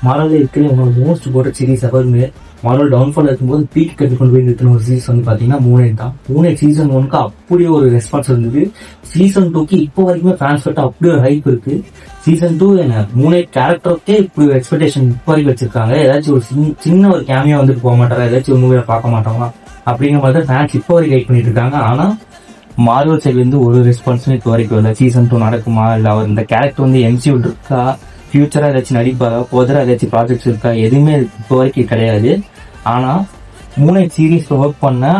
Marvel இருக்கிற most போட்ட series எப்பவுமே மார்வல் டவுன்ஃபால் இருக்கும்போது பீக் கட்டு கொண்டு போய் நிறுத்தின ஒரு சீரிஸ் வந்து பாத்தீங்கன்னா மூனைட் தான். மூனைட் சீசன் 1க்கு அப்படியே ஒரு ரெஸ்பான்ஸ் இருந்தது. சீசன் 2க்கு இப்போ வரைக்குமே ஃபேன்ஸ் கிட்ட அப்படியே ஒரு ஹைப் இருக்கு. சீசன் 2 என்ன மூனைட் கேரக்டருக்கே இப்படி ஒரு எக்ஸ்பெக்டேஷன் இப்போ வரைக்கும் வச்சிருக்காங்க. ஏதாச்சும் ஒரு சின்ன ஒரு கேமியா வந்துட்டு போக மாட்டாரா, ஏதாச்சும் ஒரு மூவியை பார்க்க மாட்டாங்களா அப்படிங்கிற மாதிரி தான் ஃபேன்ஸ் இப்போ வரைக்கும் ஹைப் பண்ணிட்டு இருக்காங்க. ஆனா மார்வல் சைட்ல இருந்து ஒரு ரெஸ்பான்ஸும் இப்போ வரைக்கும் இல்லை. சீசன் 2 நடக்குமா, இல்ல அவர் இந்த கேரக்டர் வந்து MCU இருக்கா, ஃபியூச்சரா ஏதாச்சும் நடிப்பாரா, போதரா ஏதாச்சும் ப்ராஜெக்ட்ஸ் இருக்கா, எதுவுமே இப்போ வரைக்கும் கிடையாது. ஆனா மூனைட் சீரீஸ்ல ஒர்க் பண்ண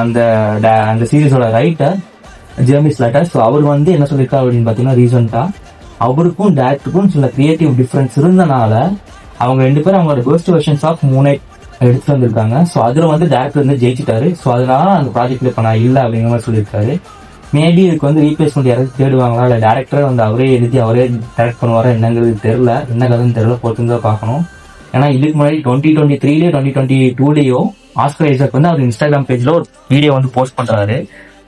அந்த சீரீஸோட ரைட்டர் ஜேர்மி ஸ்லாட்டர், ஸோ அவர் வந்து என்ன சொல்லியிருக்காரு அப்படின்னு பாத்தீங்கன்னா, ரீசெண்டா அவருக்கும் டேரக்டருக்கும் சில கிரியேட்டிவ் டிஃபரன்ஸ் இருந்தனால அவங்க 2 பேரும் அவங்களோட பெஸ்ட் வெர்ஷன்ஸ் ஆஃப் மூனைட் எடுத்துட்டு வந்திருக்காங்க. ஸோ அதுல வந்து டேரக்டர் வந்து ஜெயிச்சிட்டாரு. ஸோ அதனால அந்த ப்ராஜெக்ட்ல இப்ப நான் இல்லை அப்படிங்கிற மாதிரி சொல்லியிருக்காரு. மேபி இதுக்கு வந்து ரீப்ளேஸ்மெண்ட் யாராவது தேடுவாங்களா, இல்லை டேரக்டரே வந்து அவரே எழுதி அவரே டைரக்ட் பண்ணுவாரா என்னங்கிறது தெரியல. என்ன கதைன்னு தெரியல, பொறுத்து தான் பார்க்கணும். ஏன்னா இதுக்கு முன்னாடி 2023லயோ 2022லயோ ஆஸ்கர் ஐசக் வந்து அவர் இன்ஸ்டாகிராம் பேஜ்ல ஒரு வீடியோ வந்து போஸ்ட் பண்றாரு.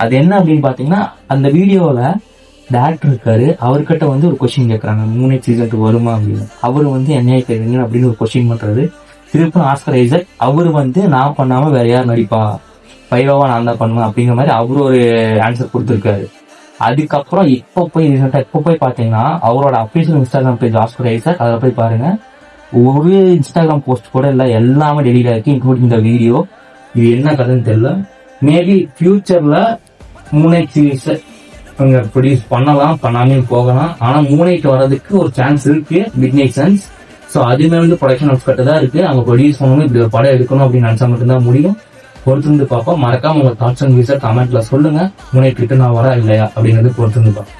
அது என்ன அப்படின்னு பாத்தீங்கன்னா, அந்த வீடியோல டேரக்டர் இருக்காரு, அவர்கிட்ட வந்து ஒரு கொஸ்டின் கேட்கறாங்க, மூனைட் சீசன் 2 வருமா அப்படின்னு. அவரு வந்து என்னைய கேட்குறீங்க அப்படின்னு ஒரு கொஸ்டின் பண்றாரு. திருப்பும் ஆஸ்கர் ஐசக் அவர் வந்து நான் பண்ணாம வேற யார் நடிப்பா, பைரோவா நான் தான் பண்ணுவேன் அப்படிங்கிற மாதிரி அவரு ஒரு ஆன்சர் கொடுத்துருக்காரு. அதுக்கப்புறம் இப்போ போய் பாத்தீங்கன்னா அவரோட official Instagram page Oscar Isaac, அதில் போய் பாருங்க, ஒரு இன்ஸ்டாகிராம் போஸ்ட் கூட இல்லை, எல்லாமே டெலிட் ஆயிருக்கு, இன்க்ளூடிங் இந்த வீடியோ. இது என்ன கதைன்னு தெரியல. மேபி ஃபியூச்சர்ல மூனைட் சீரீஸ் அவங்க ப்ரொடியூஸ் பண்ணலாம், பண்ணாமே போகலாம். ஆனா மூனைட் வர்றதுக்கு ஒரு சான்ஸ் இருக்கு, மிட் நைட் சன்ஸ். ஸோ அதுமே வந்து ப்ரொடக்ஷன் ஹவுஸ் கிட்ட தான் இருக்கு. அவங்க ப்ரொடியூஸ் பண்ணணும், இப்படி ஒரு படம் எடுக்கணும் அப்படின்னு நினைச்சா மட்டும்தான் முடியும். பொறுத்து வந்து பார்ப்போம். மறக்காம உங்க தாட்ஸ் அண்ட் வியூஸை கமெண்ட்ல சொல்லுங்க. மூனைட் கிட்ட நான் வரா இல்லையா அப்படிங்கிறது பொறுத்து வந்து பார்ப்போம்.